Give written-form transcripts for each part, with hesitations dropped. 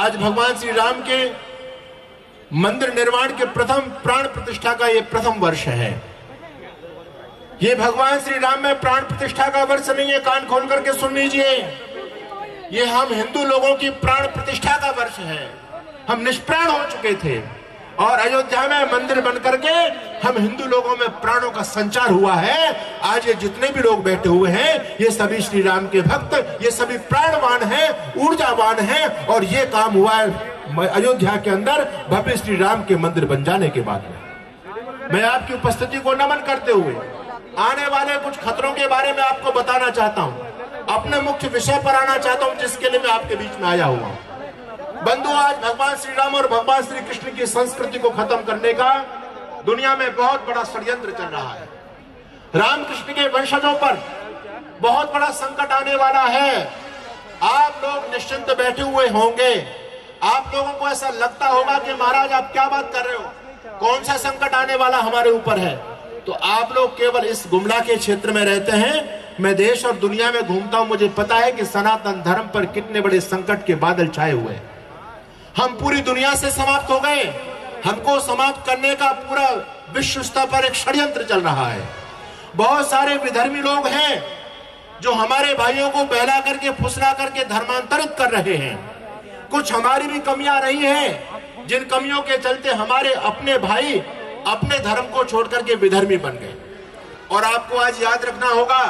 आज भगवान श्री राम के मंदिर निर्माण के प्रथम प्राण प्रतिष्ठा का ये प्रथम वर्ष है। ये भगवान श्री राम में प्राण प्रतिष्ठा का वर्ष नहीं है, कान खोल करके सुन लीजिए। ये हम हिंदू लोगों की प्राण प्रतिष्ठा का वर्ष है। हम निष्प्राण हो चुके थे और अयोध्या में मंदिर बन करके हम हिंदू लोगों में प्राणों का संचार हुआ है। आज ये जितने भी लोग बैठे हुए हैं ये सभी श्री राम के भक्त, ये सभी प्राणवान हैं, ऊर्जावान हैं। और ये काम हुआ है अयोध्या के अंदर भव्य श्री राम के मंदिर बन जाने के बाद में। मैं आपकी उपस्थिति को नमन करते हुए आने वाले कुछ खतरों के बारे में आपको बताना चाहता हूं, अपने मुख्य विषय पर आना चाहता हूं जिसके लिए मैं आपके बीच में आया हुआ हूं। बंधु, आज भगवान श्री राम और भगवान श्री कृष्ण की संस्कृति को खत्म करने का दुनिया में बहुत बड़ा षड्यंत्र चल रहा है। रामकृष्ण के वंशजों पर बहुत बड़ा संकट आने वाला है। आप लोग निश्चिंत बैठे हुए होंगे। आप लोगों को ऐसा लगता होगा कि महाराज आप क्या बात कर रहे हो, कौन सा संकट आने वाला हमारे ऊपर है। तो आप लोग केवल इस गुमला के क्षेत्र में रहते हैं। मैं देश और दुनिया में घूमता हूं, मुझे पता है कि सनातन धर्म पर कितने बड़े संकट के बादल छाए हुए हैं। हम पूरी दुनिया से समाप्त हो गए। हमको समाप्त करने का पूरा विश्व स्तर पर एक षड्यंत्र चल रहा है। बहुत सारे विधर्मी लोग हैं जो हमारे भाइयों को बहला करके फुसला करके धर्मांतरित कर रहे हैं। कुछ हमारी भी कमियां रही हैं, जिन कमियों के चलते हमारे अपने भाई अपने धर्म को छोड़ करके विधर्मी बन गए। और आपको आज याद रखना होगा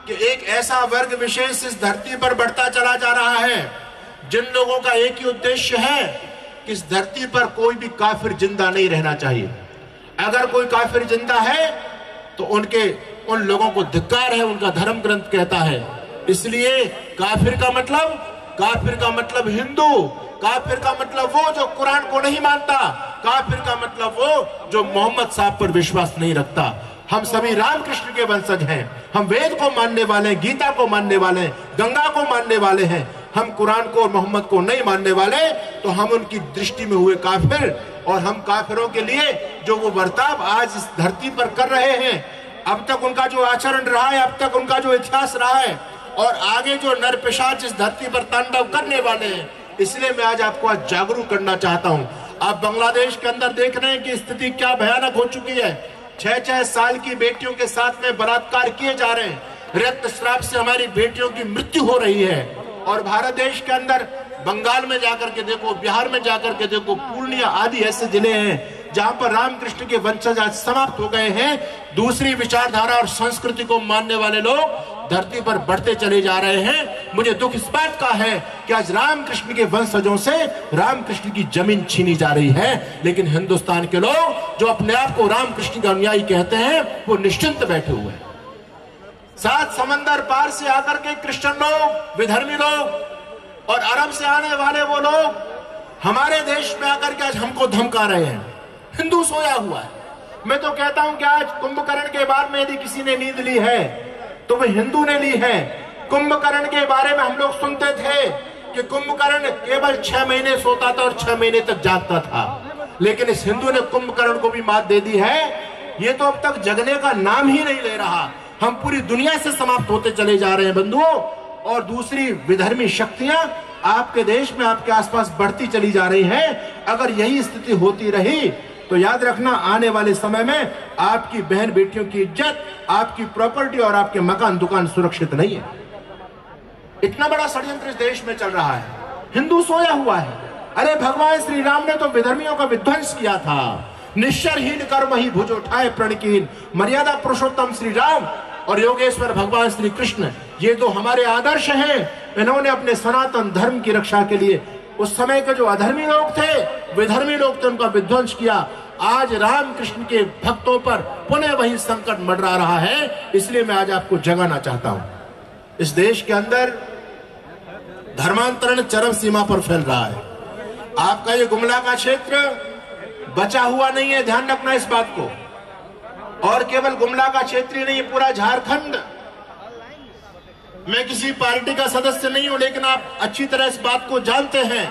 कि एक ऐसा वर्ग विशेष इस धरती पर बढ़ता चला जा रहा है जिन लोगों का एक ही उद्देश्य है कि इस धरती पर कोई भी काफिर जिंदा नहीं रहना चाहिए। अगर कोई काफिर जिंदा है तो उन लोगों को धिक्कार है, उनका धर्म ग्रंथ कहता है। इसलिए काफिर का मतलब हिंदू, काफिर का मतलब वो जो कुरान को नहीं मानता, काफिर का मतलब वो जो मोहम्मद साहब पर विश्वास नहीं रखता। हम सभी रामकृष्ण के वंशज हैं। हम वेद को मानने वाले हैं, गीता को मानने वाले हैं, गंगा को मानने वाले हैं। हम कुरान को और मोहम्मद को नहीं मानने वाले, तो हम उनकी दृष्टि में हुए काफिर। और हम काफिरों के लिए जो वो बर्ताव आज इस धरती पर कर रहे हैं, अब तक उनका जो आचरण रहा है, अब तक उनका जो इतिहास रहा है, और आगे जो नर पिशाच इस धरती पर तांडव करने वाले हैं, इसलिए मैं आज आपको जागरूक करना चाहता हूं। आप बांग्लादेश के अंदर देख रहे हैं कि स्थिति क्या भयानक हो चुकी है। 6-6 साल की बेटियों के साथ में बलात्कार किए जा रहे हैं। रक्तस्राव से हमारी बेटियों की मृत्यु हो रही है। और भारत देश के अंदर बंगाल में जाकर के देखो, बिहार में जाकर के देखो, पूर्णिया आदि ऐसे जिले हैं जहां पर रामकृष्ण के वंशज आज समाप्त हो गए हैं। दूसरी विचारधारा और संस्कृति को मानने वाले लोग धरती पर बढ़ते चले जा रहे हैं। मुझे दुख इस बात का है कि आज रामकृष्ण के वंशजों से रामकृष्ण की जमीन छीनी जा रही है। लेकिन हिंदुस्तान के लोग जो अपने आप को रामकृष्ण का अनुयायी कहते हैं, वो निश्चिंत बैठे हुए हैं। 7 समंदर पार से आकर के क्रिश्चियन लोग, विधर्मी लोग और अरब से आने वाले वो लोग हमारे देश में आकर के आज हमको धमका रहे हैं। हिंदू सोया हुआ है। मैं तो कहता हूं कि आज कुंभकर्ण के बाद में यदि किसी ने नींद ली है तो वह हिंदू ने ली है। कुंभकर्ण के बारे में हम लोग सुनते थे कि कुंभकर्ण केवल 6 महीने सोता था और 6 महीने तक जागता था, लेकिन इस हिंदू ने कुंभकर्ण को भी मात दे दी है। ये तो अब तक जगने का नाम ही नहीं ले रहा। हम पूरी दुनिया से समाप्त होते चले जा रहे हैं बंधुओं। और दूसरी विधर्मी शक्तियां आपके देश में, आपके आसपास बढ़ती चली जा रही हैं। अगर यही स्थिति होती रही तो याद रखना, आने वाले समय में आपकी बहन बेटियों की इज्जत, आपकी प्रॉपर्टी और आपके मकान दुकान सुरक्षित नहीं है। इतना बड़ा षड्यंत्र इस देश में चल रहा है। हिंदू सोया हुआ है। अरे भगवान श्री राम ने तो विधर्मियों का विध्वंस किया था। निश्चरहीन कर्म ही भुज उठाए प्रणकीन, मर्यादा पुरुषोत्तम श्री राम और योगेश्वर भगवान श्री कृष्ण, ये तो हमारे आदर्श हैं। इन्होंने अपने सनातन धर्म की रक्षा के लिए उस समय के जो अधर्मी लोग थे, विधर्मी लोग थे, उनका विध्वंस किया। आज रामकृष्ण के भक्तों पर पुनः वही संकट मंडरा रहा है। इसलिए मैं आज आपको जगाना चाहता हूं। इस देश के अंदर धर्मांतरण चरम सीमा पर फैल रहा है। आपका ये गुमला का क्षेत्र बचा हुआ नहीं है, ध्यान रखना इस बात को। और केवल गुमला का क्षेत्र ही नहीं, पूरा झारखंड। मैं किसी पार्टी का सदस्य नहीं हूं, लेकिन आप अच्छी तरह इस बात को जानते हैं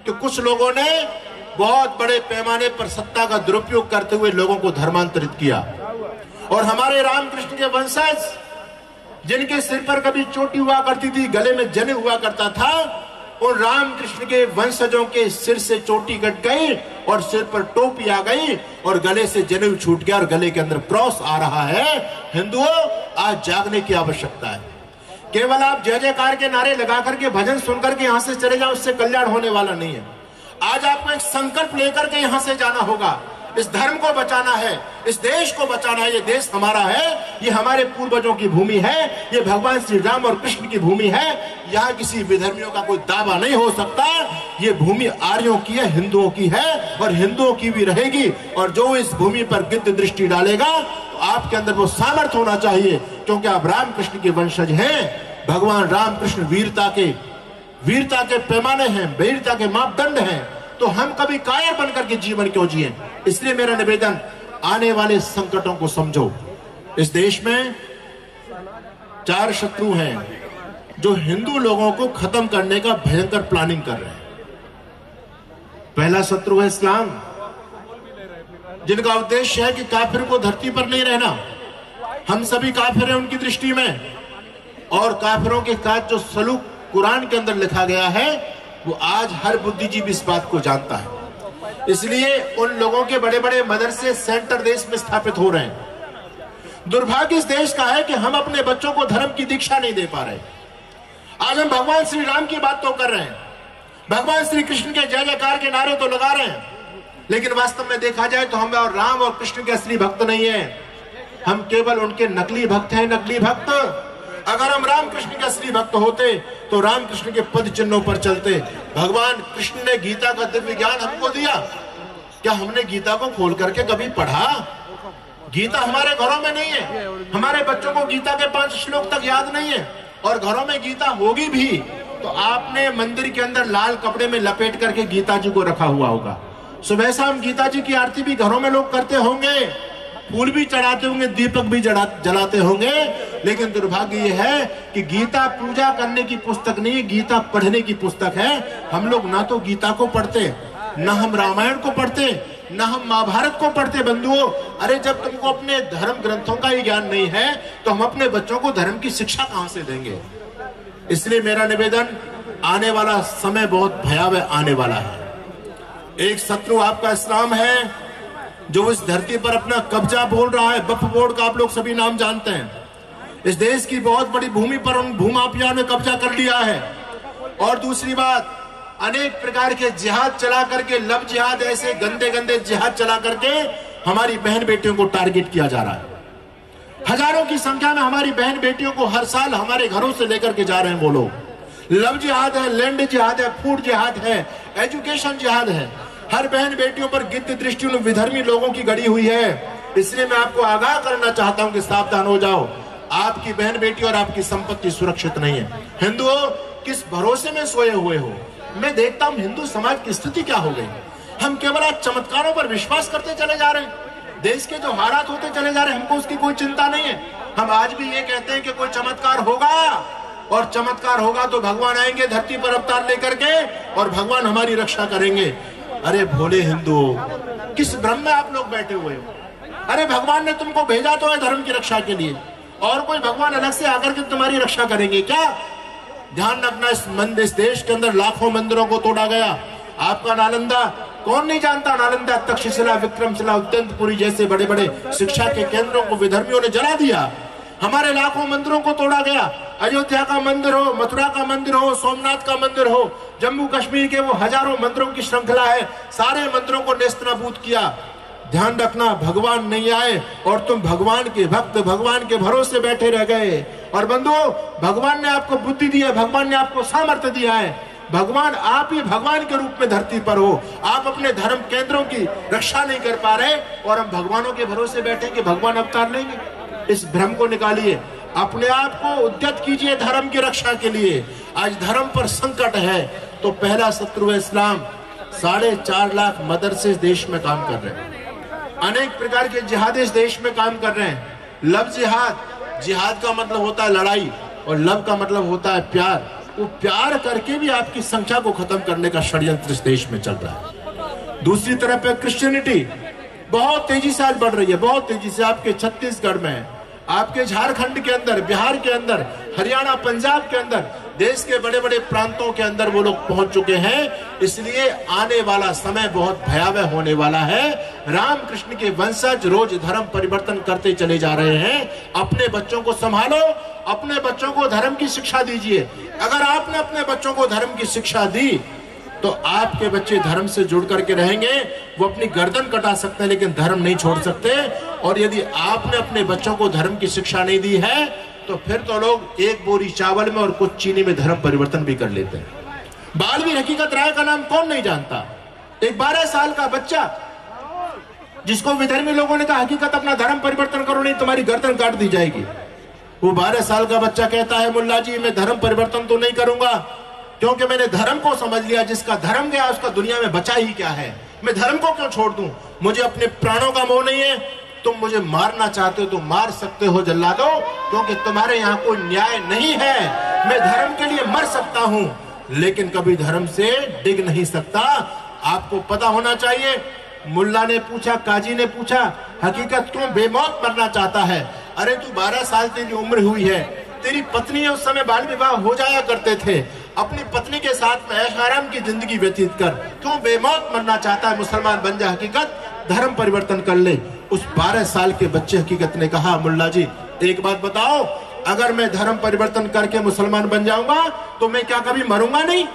कि कुछ लोगों ने बहुत बड़े पैमाने पर सत्ता का दुरुपयोग करते हुए लोगों को धर्मांतरित किया। और हमारे रामकृष्ण के वंशज जिनके सिर पर कभी चोटी हुआ करती थी, गले में जने हुआ करता था, उन रामकृष्ण के वंशजों के सिर से चोटी कट गई और सिर पर टोपी आ गई और गले से जनेऊ छूट गया और गले के अंदर क्रॉस आ रहा है। हिंदुओं, आज जागने की आवश्यकता है। केवल आप जय जयकार के नारे लगा करके भजन सुनकर के यहां से चले जाओ, उससे कल्याण होने वाला नहीं है। आज आपको एक संकल्प लेकर के यहां से जाना होगा। इस धर्म को बचाना है, इस देश को बचाना है। ये देश हमारा है, ये हमारे पूर्वजों की भूमि है, ये भगवान श्री राम और कृष्ण की भूमि है। यहाँ किसी विधर्मियों का कोई दावा नहीं हो सकता। ये भूमि आर्यों की है, हिंदुओं की है और हिंदुओं की भी रहेगी। और जो इस भूमि पर गिद्ध दृष्टि डालेगा तो आपके अंदर वो सामर्थ्य होना चाहिए, क्योंकि आप रामकृष्ण के वंशज हैं। भगवान रामकृष्ण वीरता के पैमाने हैं, वीरता के मापदंड हैं। तो हम कभी कायर बनकर के जीवन क्यों जिए? इसलिए मेरा निवेदन, आने वाले संकटों को समझो। इस देश में 4 शत्रु हैं जो हिंदू लोगों को खत्म करने का भयंकर प्लानिंग कर रहे हैं। पहला शत्रु है इस्लाम, जिनका उद्देश्य है कि काफिर को धरती पर नहीं रहना। हम सभी काफिर हैं उनकी दृष्टि में, और काफिरों के साथ जो सलूक कुरान के अंदर लिखा गया है वो आज हर बुद्धिजीवी इस बात को जानता है। इसलिए उन लोगों के बड़े बड़े मदरसे सेंटर देश में स्थापित हो रहे हैं। दुर्भाग्य इस देश का है कि हम अपने बच्चों को धर्म की दीक्षा नहीं दे पा रहे। आज हम भगवान श्री राम की बात तो कर रहे हैं, भगवान श्री कृष्ण के जय जयकार के नारे तो लगा रहे हैं, लेकिन वास्तव में देखा जाए तो हम और राम और कृष्ण के असली भक्त नहीं है। हम केवल उनके नकली भक्त हैं, नकली भक्त। अगर हम रामकृष्ण के असली भक्त होते तो रामकृष्ण के पद चिन्हों पर चलते। भगवान कृष्ण ने गीता का दिव्य ज्ञान हमको दिया, क्या हमने गीता को खोल करके कभी पढ़ा? गीता हमारे घरों में नहीं है, हमारे बच्चों को गीता के 5 श्लोक तक याद नहीं है। और घरों में गीता होगी भी तो आपने मंदिर के अंदर लाल कपड़े में लपेट करके गीता जी को रखा हुआ होगा। सुबह शाम गीता जी की आरती भी घरों में लोग करते होंगे, फूल भी चढ़ाते होंगे, दीपक भी जलाते होंगे। लेकिन दुर्भाग्य ये है कि गीता पूजा करने की पुस्तक नहीं, गीता पढ़ने की पुस्तक है। हम लोग ना तो गीता को पढ़ते, ना हम रामायण को पढ़ते, ना हम महाभारत को पढ़ते। बंधुओं, अरे जब तुमको अपने धर्म ग्रंथों का ही ज्ञान नहीं है तो हम अपने बच्चों को धर्म की शिक्षा कहां से देंगे? इसलिए मेरा निवेदन, आने वाला समय बहुत भयावह आने वाला है। एक शत्रु आपका इस्लाम है, जो इस धरती पर अपना कब्जा बोल रहा है। वक्फ बोर्ड का आप लोग सभी नाम जानते हैं। इस देश की बहुत बड़ी भूमि पर उन भूमाफिया ने कब्जा कर लिया है। और दूसरी बात, अनेक प्रकार के जिहाद चला करके, लव जिहाद, ऐसे गंदे गंदे जिहाद चला करके हमारी बहन बेटियों को टारगेट किया जा रहा है। हजारों की संख्या में हमारी बहन बेटियों को हर साल हमारे घरों से लेकर के जा रहे हैं वो लोग। लव जिहाद है, लैंड जिहाद है, फूड जिहाद है, एजुकेशन जिहाद है। हर बहन बेटियों पर गिद्ध दृष्टि उन विधर्मी लोगों की गड़ी हुई है। इसलिए मैं आपको आगाह करना चाहता हूं कि सावधान हो जाओ। आपकी बहन बेटी और आपकी संपत्ति सुरक्षित नहीं है। हिंदुओं, किस भरोसे में सोए हुए हो? मैं देखता हूं हिंदू समाज की स्थिति क्या हो गई। हम केवल आज चमत्कारों पर विश्वास करते चले जा रहे हैं। देश के जो हालात होते चले जा रहे हैं, हमको उसकी कोई चिंता नहीं है। हम आज भी ये कहते हैं कि कोई चमत्कार होगा, और चमत्कार होगा तो भगवान आएंगे धरती पर अवतार लेकर के और भगवान हमारी रक्षा करेंगे। अरे भोले हिंदुओं, किस भ्रम में आप लोग बैठे हुए हो? अरे भगवान ने तुमको भेजा तो है धर्म की रक्षा के लिए, और कोई भगवान अलग से आकर के तुम्हारी रक्षा करेंगे क्या? ध्यान रखना, इस देश के अंदर लाखों मंदिरों को तोड़ा गया। आपका नालंदा, कौन नहीं जानता नालंदा, तक्षशिला, विक्रमशिला, उद्यंतपुरी जैसे बड़े बड़े शिक्षा के केंद्रों को विधर्मियों ने जला दिया। हमारे लाखों मंदिरों को तोड़ा गया। अयोध्या का मंदिर हो, मथुरा का मंदिर हो, सोमनाथ का मंदिर हो, जम्मू कश्मीर के वो हजारों मंदिरों की श्रृंखला है, सारे मंदिरों को नेस्तनाबूद किया। ध्यान रखना, भगवान नहीं आए और तुम भगवान के भक्त, भगवान के भरोसे बैठे रह गए। और बंधुओं, भगवान ने आपको बुद्धि दी है, भगवान ने आपको सामर्थ्य दिया है। भगवान, आप ही भगवान के रूप में धरती पर हो। आप अपने धर्म केंद्रों की रक्षा नहीं कर पा रहे और हम भगवानों के भरोसे बैठेंगे, भगवान अवतार लेंगे। इस भ्रम को निकालिए, अपने आप को उद्यत कीजिए धर्म की रक्षा के लिए। आज धर्म पर संकट है तो पहला शत्रु है इस्लाम। 4.5 लाख मदरसे देश में काम कर रहे हैं, अनेक प्रकार के जिहाद इस देश में काम कर रहे हैं। लव जिहाद, जिहाद का मतलब होता है लड़ाई और लव का मतलब होता है प्यार। वो प्यार करके भी आपकी संख्या को खत्म करने का षड्यंत्र इस देश में चल रहा है। दूसरी तरफ है क्रिश्चियनिटी, बहुत तेजी से आज बढ़ रही है, बहुत तेजी से। आपके छत्तीसगढ़ में, आपके झारखंड के अंदर, बिहार के अंदर, हरियाणा, पंजाब के अंदर देश के बड़े बड़े प्रांतों के अंदर वो लोग पहुंच चुके हैं। इसलिए आने वाला समय बहुत भयावह होने वाला है। रामकृष्ण के वंशज रोज धर्म परिवर्तन करते चले जा रहे हैं। अपने बच्चों को संभालो, अपने बच्चों को धर्म की शिक्षा दीजिए। अगर आपने अपने बच्चों को धर्म की शिक्षा दी तो आपके बच्चे धर्म से जुड़ करके रहेंगे। वो अपनी गर्दन कटा सकते हैं लेकिन धर्म नहीं छोड़ सकते। और यदि आपने अपने बच्चों को धर्म की शिक्षा नहीं दी है तो फिर तो लोग एक बोरी चावल में और कुछ चीनी में धर्म परिवर्तन भी कर लेते हैं। बालवीर हकीकत राय का नाम कौन नहीं जानता? एक 12 साल का बच्चा जिसको विधर्मी लोगों ने कहा हकीकत अपना धर्म परिवर्तन करो नहीं तुम्हारी गर्दन काट दी जाएगी। वो 12 साल का बच्चा कहता है मुल्ला जी मैं धर्म परिवर्तन तो नहीं करूंगा क्योंकि मैंने धर्म को समझ लिया। जिसका धर्म गया उसका दुनिया में बचा ही क्या है। मैं धर्म को क्यों छोड़ दूं? मुझे अपने प्राणों का मोह नहीं है। तुम मुझे मारना चाहते हो तो मार सकते हो जल्लादो, क्योंकि तुम्हारे यहाँ कोई न्याय नहीं है। मैं धर्म के लिए मर सकता हूं लेकिन कभी धर्म से डिग नहीं सकता। आपको पता होना चाहिए। मुल्ला ने पूछा, काजी ने पूछा, हकीकत क्यों बेमौत मरना चाहता है? अरे तू 12 साल तेरी उम्र हुई है, तेरी पत्नी उस समय बाल विवाह हो जाया करते थे। अपनी पत्नी के साथ में ऐश आराम की जिंदगी व्यतीत कर, क्यों बेमौत मरना चाहता है? मुसलमान बन जा, हकीकत धर्म परिवर्तन कर ले। उस 12 साल के बच्चे हकीकत ने कहा मुल्ला जी एक बात बताओ, अगर मैं धर्म परिवर्तन करके मुसलमान बन जाऊंगा तो मैं क्या कभी मरूंगा नहीं?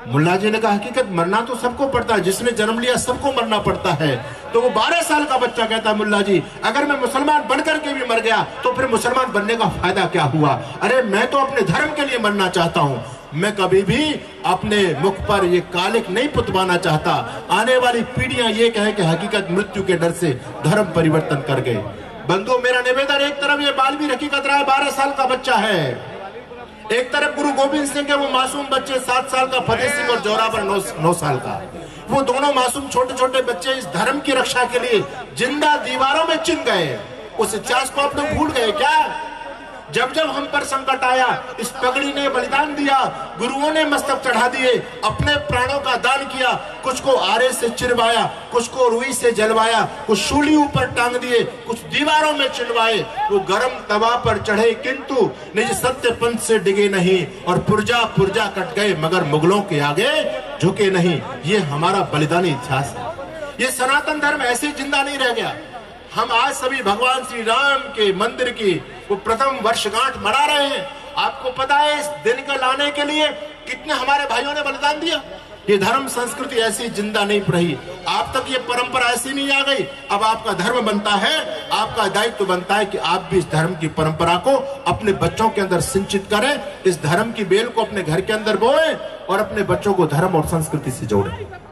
मुल्ला जी ने कहा हकीकत मरना तो सबको पड़ता है, जिसने जन्म लिया सबको मरना पड़ता है। तो वो 12 साल का बच्चा कहता है मुल्ला जी अगर मैं मुसलमान बनकर के भी मर गया तो फिर मुसलमान बनने का फायदा क्या हुआ? अरे मैं तो अपने धर्म के लिए मरना चाहता हूं। मैं कभी भी अपने मुख पर ये कालिक नहीं पुतवाना चाहता। आने वाली पीढ़ियां ये कहे कि हकीकत मृत्यु के डर से धर्म परिवर्तन कर गए। बंधु मेरा निवेदन, एक तरफ ये बालवीर हकीकत राय 12 साल का बच्चा है, एक तरफ गुरु गोविंद सिंह के वो मासूम बच्चे 7 साल का फतेह सिंह और जोरावर 9 साल का। वो दोनों मासूम छोटे छोटे बच्चे इस धर्म की रक्षा के लिए जिंदा दीवारों में चिन गए। उस इतिहास को आप लोग भूल गए क्या? जब जब हम पर संकट आया इस पगड़ी ने बलिदान दिया, गुरुओं ने मस्तक चढ़ा दिए, अपने प्राणों का दान किया। कुछ को आरे से चिरवाया, कुछ को रुई से जलवाया, कुछ शूली ऊपर टांग दिए, कुछ दीवारों में चिनवाए। वो गरम तवा पर चढ़े किंतु निज सत्य पंथ से डिगे नहीं, और पुर्जा पुर्जा कट गए मगर मुगलों के आगे झुके नहीं। ये हमारा बलिदानी इतिहास है। ये सनातन धर्म ऐसे जिंदा नहीं रह गया। हम आज सभी भगवान श्री राम के मंदिर की वो प्रथम वर्षगांठ मना रहे हैं। आपको पता है इस दिन को लाने के लिए कितने हमारे भाइयों ने बलिदान दिया। ये धर्म संस्कृति ऐसी जिंदा नहीं रही। आप तक ये परंपरा ऐसी नहीं आ गई। अब आपका धर्म बनता है, आपका दायित्व बनता है कि आप भी इस धर्म की परंपरा को अपने बच्चों के अंदर सिंचित करें, इस धर्म की बेल को अपने घर के अंदर बोएं और अपने बच्चों को धर्म और संस्कृति से जोड़ें।